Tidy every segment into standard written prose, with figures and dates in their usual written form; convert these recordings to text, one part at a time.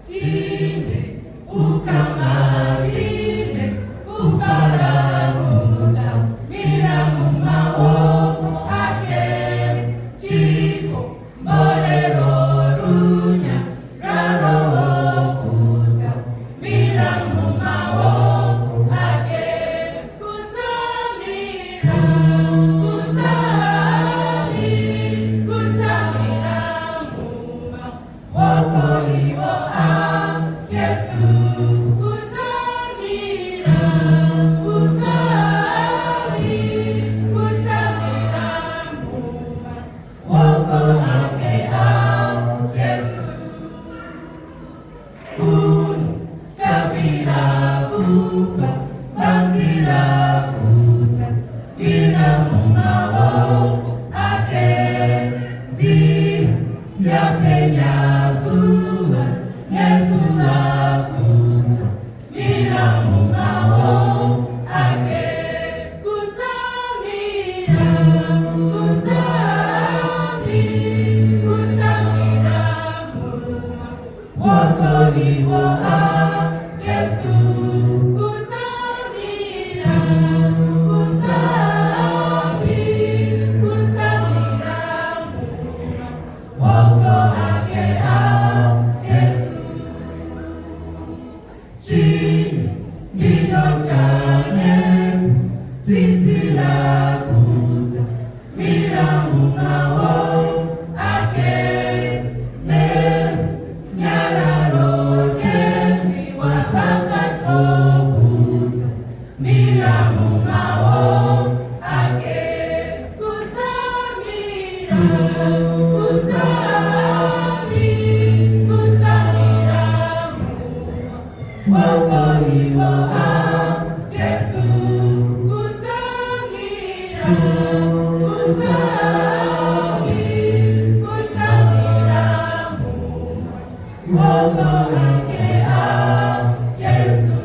Sine, ukamazine, ufaraguza, miramumao ake, chiko, morero runya, raro okuza, miramumao ake, kuzamira, miramuma, wako iwo Yesu, kuzamira, muma, wako ake Yesu. Kunu tabira kufa, bamzira kuza, bira muma wako ake, zira ya penya zua, Yesu lakuza, miramumao ake, kuzamira, muma, wako iwo Yesu, kuzamira, muma, wako ake chini nino chane tizirakuza miramumao ake ne nyararo tenzi wapapatokuza miramumao ake kuzamira wako iwo Yesu, kuzamira, muma, wako ake Yesu,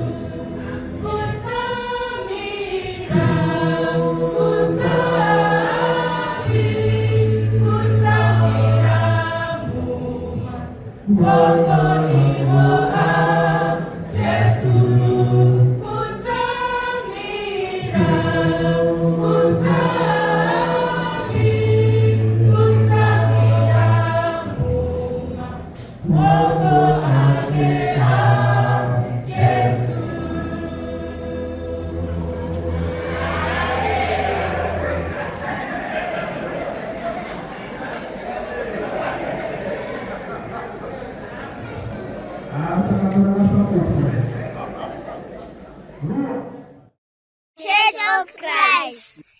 kuzamira, muma, wako iwo Yesu, kuzamira, muma, wako ake Yesu. Church of Christ.